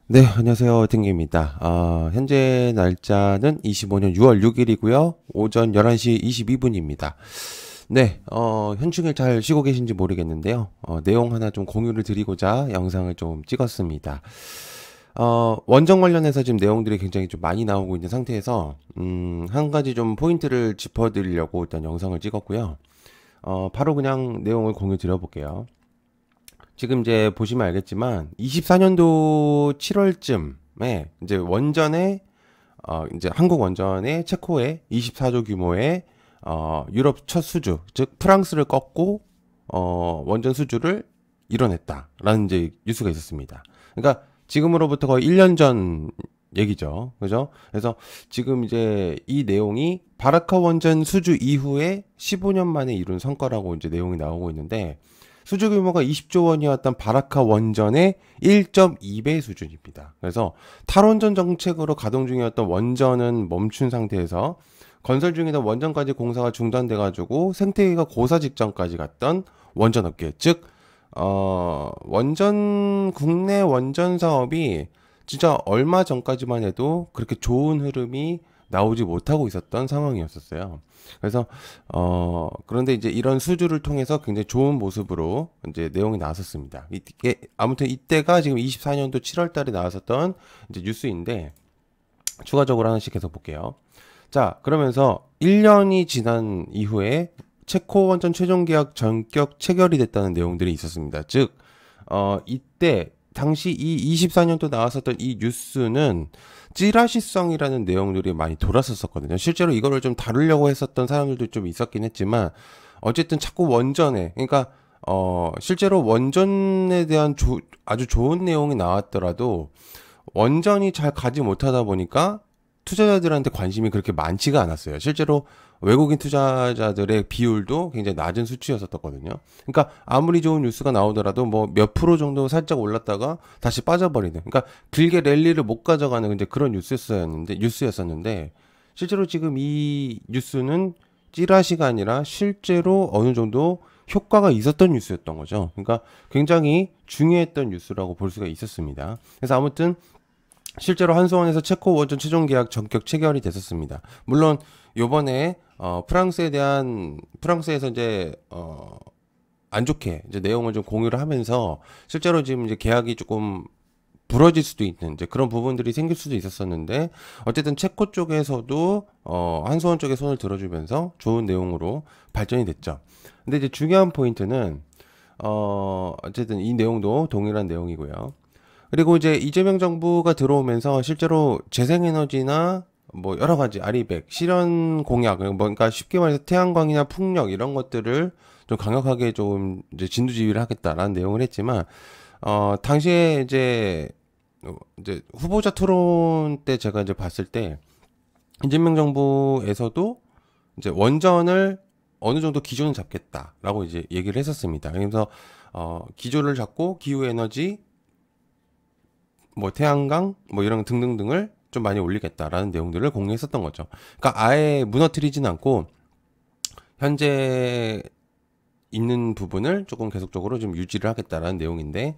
네, 안녕하세요. 탱기입니다. 현재 날짜는 25년 6월 6일이고요. 오전 11시 22분입니다. 네, 현충일 잘 쉬고 계신지 모르겠는데요. 내용 하나 좀 공유를 드리고자 영상을 좀 찍었습니다. 원정 관련해서 지금 내용들이 굉장히 좀 많이 나오고 있는 상태에서, 한 가지 좀 포인트를 짚어드리려고 일단 영상을 찍었고요. 바로 그냥 내용을 공유 드려볼게요. 지금 이제 보시면 알겠지만 24년도 7월쯤에 이제 원전에 이제 한국 원전의 체코에 24조 규모의 유럽 첫 수주, 즉 프랑스를 꺾고 원전 수주를 이뤄냈다라는 이제 뉴스가 있었습니다. 그러니까 지금으로부터 거의 1년 전 얘기죠. 그죠? 그래서 지금 이제 이 내용이 바라카 원전 수주 이후에 15년 만에 이룬 성과라고 이제 내용이 나오고 있는데, 수주 규모가 20조 원이었던 바라카 원전의 1.2배 수준입니다. 그래서 탈원전 정책으로 가동 중이었던 원전은 멈춘 상태에서 건설 중이던 원전까지 공사가 중단돼가지고 생태계가 고사 직전까지 갔던 원전 업계, 즉 국내 원전 사업이 진짜 얼마 전까지만 해도 그렇게 좋은 흐름이 나오지 못하고 있었던 상황이었었어요. 그래서 그런데 이제 이런 수주를 통해서 굉장히 좋은 모습으로 이제 내용이 나왔었습니다. 이게 아무튼 이때가 지금 24년도 7월 달에 나왔었던 이제 뉴스인데, 추가적으로 하나씩 계속 볼게요. 자, 그러면서 1년이 지난 이후에 체코 원전 최종 계약 전격 체결이 됐다는 내용들이 있었습니다. 즉, 이때 당시 이 24년도 나왔었던 이 뉴스는 찌라시성이라는 내용들이 많이 돌았었거든요. 실제로 이거를 좀 다루려고 했었던 사람들도 좀 있었긴 했지만, 어쨌든 자꾸 원전에, 그러니까 실제로 원전에 대한 아주 좋은 내용이 나왔더라도 원전이 잘 가지 못하다 보니까 투자자들한테 관심이 그렇게 많지가 않았어요. 실제로 외국인 투자자들의 비율도 굉장히 낮은 수치였었거든요. 그러니까 아무리 좋은 뉴스가 나오더라도 뭐 몇 프로 정도 살짝 올랐다가 다시 빠져버리는, 그러니까 길게 랠리를 못 가져가는 이제 그런 뉴스였었는데, 실제로 지금 이 뉴스는 찌라시가 아니라 실제로 어느 정도 효과가 있었던 뉴스였던 거죠. 그러니까 굉장히 중요했던 뉴스라고 볼 수가 있었습니다. 그래서 아무튼 실제로 한수원에서 체코 원전 최종 계약 전격 체결이 됐었습니다. 물론 요번에 프랑스에서 이제 안 좋게 이제 내용을 좀 공유를 하면서 실제로 지금 이제 계약이 조금 부러질 수도 있는 이제 그런 부분들이 생길 수도 있었었는데, 어쨌든 체코 쪽에서도 한수원 쪽에 손을 들어주면서 좋은 내용으로 발전이 됐죠. 근데 이제 중요한 포인트는 어쨌든 이 내용도 동일한 내용이고요. 그리고 이제 이재명 정부가 들어오면서 실제로 재생에너지나 뭐 여러 가지 아리백, 실현 공약, 그러니까 쉽게 말해서 태양광이나 풍력 이런 것들을 좀 강력하게 좀 이제 진두지휘를 하겠다라는 내용을 했지만, 당시에 이제 후보자 토론 때 제가 이제 봤을 때 이재명 정부에서도 이제 원전을 어느 정도 기조는 잡겠다라고 이제 얘기를 했었습니다. 그래서 기조를 잡고 기후 에너지, 뭐 태양광 뭐 이런 등등등을 좀 많이 올리겠다라는 내용들을 공유했었던 거죠. 그러니까 아예 무너뜨리진 않고 현재 있는 부분을 조금 계속적으로 좀 유지를 하겠다라는 내용인데,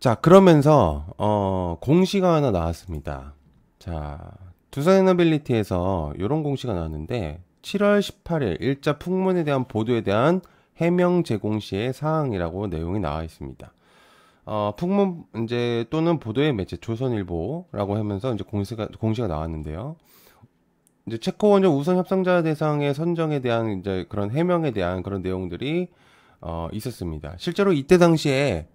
자, 그러면서 공시가 하나 나왔습니다. 자, 두산에너빌리티에서 이런 공시가 나왔는데, 7월 18일 일자 풍문에 대한 보도에 대한 해명 제공 시의 사항이라고 내용이 나와 있습니다. 풍문 이제 또는 보도의 매체 조선일보라고 하면서 이제 공시가 나왔는데요. 이제 체코 원전 우선 협상자 대상의 선정에 대한 이제 그런 해명에 대한 그런 내용들이 있었습니다. 실제로 이때 당시에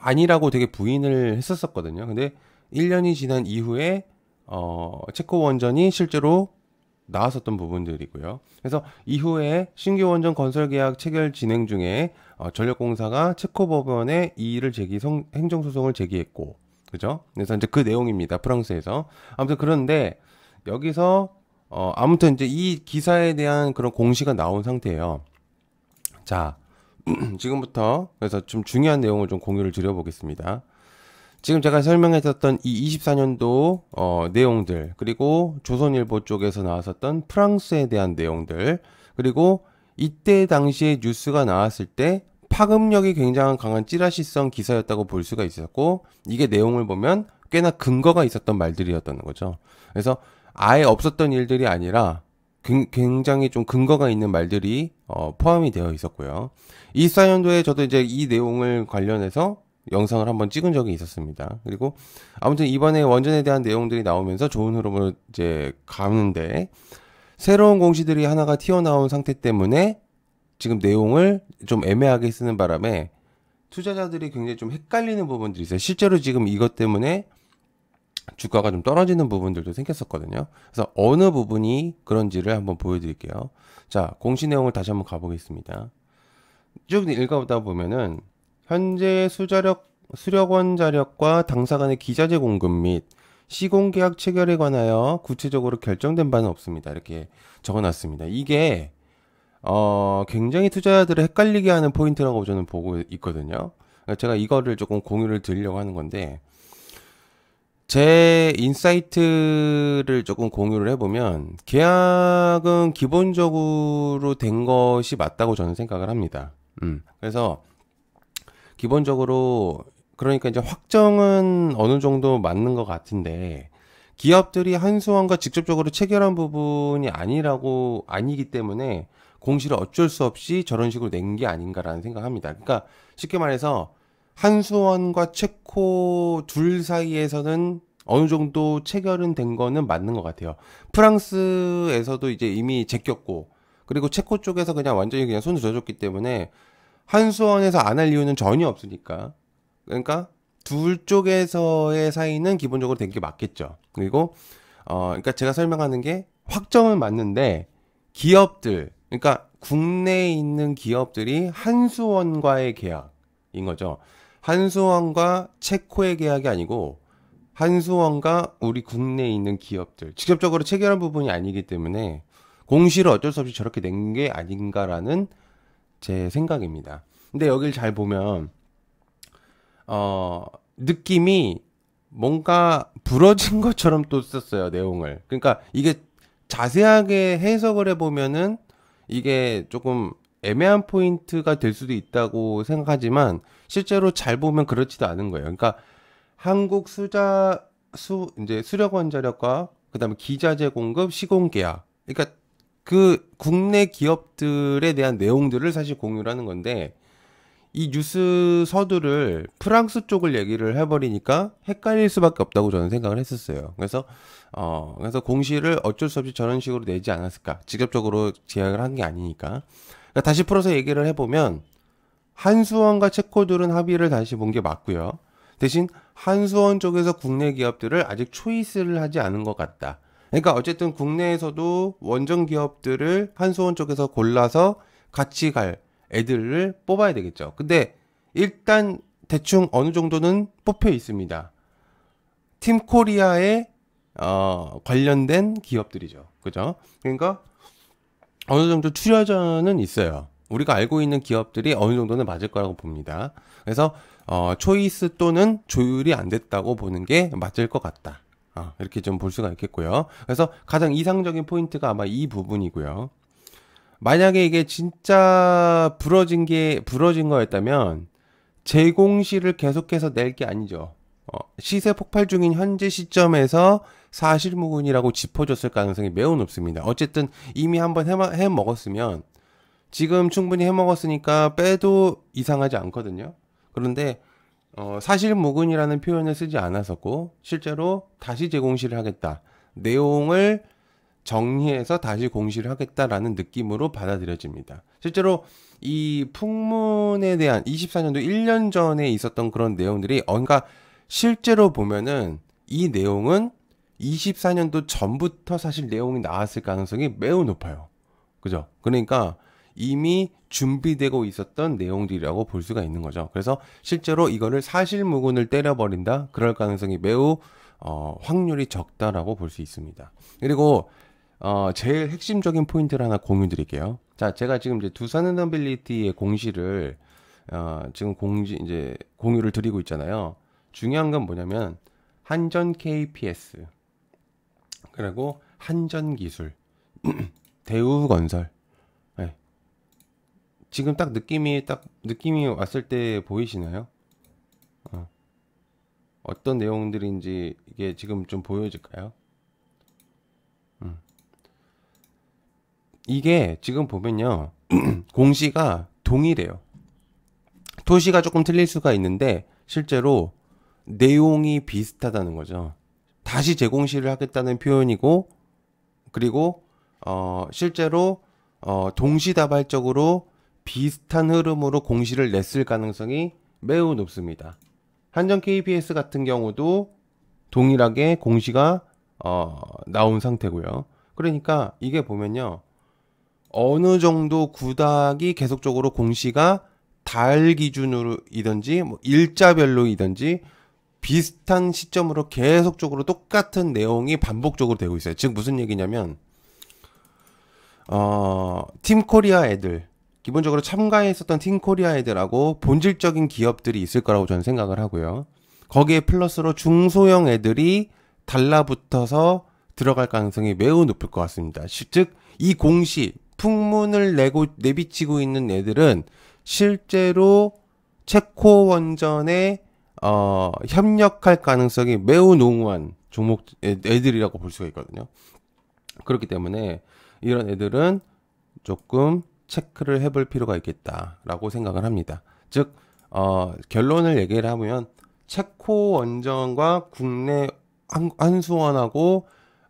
아니라고 되게 부인을 했었거든요. 근데 1년이 지난 이후에 체코 원전이 실제로 나왔었던 부분들이고요. 그래서 이후에 신규 원전 건설 계약 체결 진행 중에 전력공사가 체코 법원에 이의를 행정소송을 제기했고, 그죠? 그래서 이제 그 내용입니다. 프랑스에서. 아무튼 그런데 여기서 아무튼 이제 이 기사에 대한 그런 공시가 나온 상태예요. 자, 지금부터 그래서 좀 중요한 내용을 좀 공유를 드려보겠습니다. 지금 제가 설명했었던 이 24년도 내용들, 그리고 조선일보 쪽에서 나왔었던 프랑스에 대한 내용들, 그리고 이때 당시에 뉴스가 나왔을 때 파급력이 굉장히 강한 찌라시성 기사였다고 볼 수가 있었고, 이게 내용을 보면 꽤나 근거가 있었던 말들이었던 거죠. 그래서 아예 없었던 일들이 아니라 굉장히 좀 근거가 있는 말들이 포함이 되어 있었고요. 24년도에 저도 이제 이 내용을 관련해서 영상을 한번 찍은 적이 있었습니다. 그리고 아무튼 이번에 원전에 대한 내용들이 나오면서 좋은 흐름으로 이제 가는데, 새로운 공시들이 하나가 튀어나온 상태 때문에 지금 내용을 좀 애매하게 쓰는 바람에 투자자들이 굉장히 좀 헷갈리는 부분들이 있어요. 실제로 지금 이것 때문에 주가가 좀 떨어지는 부분들도 생겼었거든요. 그래서 어느 부분이 그런지를 한번 보여드릴게요. 자, 공시 내용을 다시 한번 가보겠습니다. 쭉 읽어보다 보면은 현재 수력원 자력과 당사 간의 기자재 공급 및 시공계약 체결에 관하여 구체적으로 결정된 바는 없습니다. 이렇게 적어놨습니다. 이게 굉장히 투자자들을 헷갈리게 하는 포인트라고 저는 보고 있거든요. 제가 이거를 조금 공유를 드리려고 하는 건데, 제 인사이트를 조금 공유를 해보면 계약은 기본적으로 된 것이 맞다고 저는 생각을 합니다. 그래서 기본적으로 그러니까 이제 확정은 어느 정도 맞는 것 같은데, 기업들이 한수원과 직접적으로 체결한 부분이 아니기 때문에 공시를 어쩔 수 없이 저런 식으로 낸 게 아닌가라는 생각합니다. 그러니까 쉽게 말해서 한수원과 체코 둘 사이에서는 어느 정도 체결은 된 거는 맞는 것 같아요. 프랑스에서도 이제 이미 제꼈고, 그리고 체코 쪽에서 그냥 완전히 그냥 손을 줘줬기 때문에 한수원에서 안 할 이유는 전혀 없으니까. 그러니까 둘 쪽에서의 사이는 기본적으로 된 게 맞겠죠. 그리고 그러니까 제가 설명하는 게 확정은 맞는데, 기업들, 그러니까 국내에 있는 기업들이 한수원과의 계약인 거죠. 한수원과 체코의 계약이 아니고 한수원과 우리 국내에 있는 기업들, 직접적으로 체결한 부분이 아니기 때문에 공시를 어쩔 수 없이 저렇게 낸 게 아닌가라는 제 생각입니다. 근데 여길 잘 보면 느낌이 뭔가 부러진 것처럼 또 썼어요, 내용을. 그러니까 이게 자세하게 해석을 해보면은 이게 조금 애매한 포인트가 될 수도 있다고 생각하지만, 실제로 잘 보면 그렇지도 않은 거예요. 그러니까 한국 이제 수력원자력과 그다음에 기자재 공급 시공계약. 그러니까 그 국내 기업들에 대한 내용들을 사실 공유를 하는 건데, 이 뉴스 서두를 프랑스 쪽을 얘기를 해버리니까 헷갈릴 수밖에 없다고 저는 생각을 했었어요. 그래서 공시를 어쩔 수 없이 저런 식으로 내지 않았을까. 직접적으로 제약을 한 게 아니니까. 그러니까 다시 풀어서 얘기를 해보면, 한수원과 체코들은 합의를 다시 본 게 맞고요. 대신 한수원 쪽에서 국내 기업들을 아직 초이스를 하지 않은 것 같다. 그러니까 어쨌든 국내에서도 원전 기업들을 한수원 쪽에서 골라서 같이 갈 애들을 뽑아야 되겠죠. 근데 일단 대충 어느 정도는 뽑혀 있습니다. 팀코리아에 관련된 기업들이죠. 그죠? 그러니까 어느 정도 추려져는 있어요. 우리가 알고 있는 기업들이 어느 정도는 맞을 거라고 봅니다. 그래서 초이스 또는 조율이 안 됐다고 보는 게 맞을 것 같다. 이렇게 좀 볼 수가 있겠고요. 그래서 가장 이상적인 포인트가 아마 이 부분이고요. 만약에 이게 진짜 부러진 거였다면 제공시를 계속해서 낼 게 아니죠. 시세 폭발 중인 현재 시점에서 사실무근이라고 짚어줬을 가능성이 매우 높습니다. 어쨌든 이미 한번 해 먹었으면, 지금 충분히 해 먹었으니까 빼도 이상하지 않거든요. 그런데 사실무근이라는 표현을 쓰지 않았었고, 실제로 다시 재공시를 하겠다, 내용을 정리해서 다시 공시를 하겠다라는 느낌으로 받아들여집니다. 실제로 이 풍문에 대한 24년도 1년 전에 있었던 그런 내용들이, 그러니까 실제로 보면은 이 내용은 24년도 전부터 사실 내용이 나왔을 가능성이 매우 높아요. 그죠? 그러니까 이미 준비되고 있었던 내용들이라고 볼 수가 있는 거죠. 그래서 실제로 이거를 사실무근을 때려버린다, 그럴 가능성이 매우 확률이 적다라고 볼 수 있습니다. 그리고 제일 핵심적인 포인트를 하나 공유 드릴게요. 자, 제가 지금 이제 두산에너빌리티의 공시를 지금 이제 공유를 드리고 있잖아요. 중요한 건 뭐냐면 한전 KPS, 그리고 한전 기술, 대우건설, 네. 지금 딱 느낌이 왔을 때 보이시나요? 어, 어떤 내용들인지 이게 지금 좀 보여질까요? 이게 지금 보면요. 공시가 동일해요. 토시가 조금 틀릴 수가 있는데 실제로 내용이 비슷하다는 거죠. 다시 재공시를 하겠다는 표현이고, 그리고 실제로 동시다발적으로 비슷한 흐름으로 공시를 냈을 가능성이 매우 높습니다. 한전 KBS 같은 경우도 동일하게 공시가 나온 상태고요. 그러니까 이게 보면요. 어느 정도 구닥이 계속적으로 공시가 달 기준으로이든지 뭐 일자별로이든지 비슷한 시점으로 계속적으로 똑같은 내용이 반복적으로 되고 있어요. 즉 무슨 얘기냐면 팀코리아 애들, 기본적으로 참가했었던 팀코리아 애들하고 본질적인 기업들이 있을 거라고 저는 생각을 하고요. 거기에 플러스로 중소형 애들이 달라붙어서 들어갈 가능성이 매우 높을 것 같습니다. 즉 이 공시 풍문을 내비치고 있는 애들은 실제로 체코 원전에 협력할 가능성이 매우 농후한 종목 애들이라고 볼 수가 있거든요. 그렇기 때문에 이런 애들은 조금 체크를 해볼 필요가 있겠다라고 생각을 합니다. 즉 결론을 얘기를 하면 체코 원전과 국내 한수원하고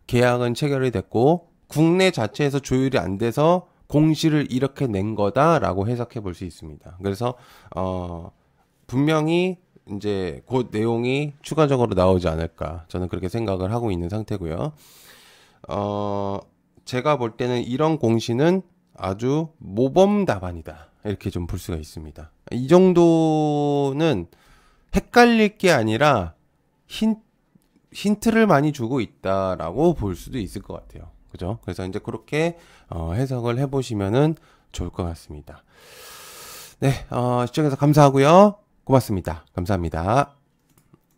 계약은 체결이 됐고 국내 자체에서 조율이 안 돼서 공시를 이렇게 낸 거다라고 해석해 볼 수 있습니다. 그래서 분명히 이제 그 내용이 추가적으로 나오지 않을까 저는 그렇게 생각을 하고 있는 상태고요. 제가 볼 때는 이런 공시는 아주 모범 답안이다 이렇게 좀 볼 수가 있습니다. 이 정도는 헷갈릴 게 아니라 힌트를 많이 주고 있다라고 볼 수도 있을 것 같아요. 그죠? 그래서 이제 그렇게 해석을 해보시면은 좋을 것 같습니다. 네, 시청해서 감사하고요. 고맙습니다. 감사합니다.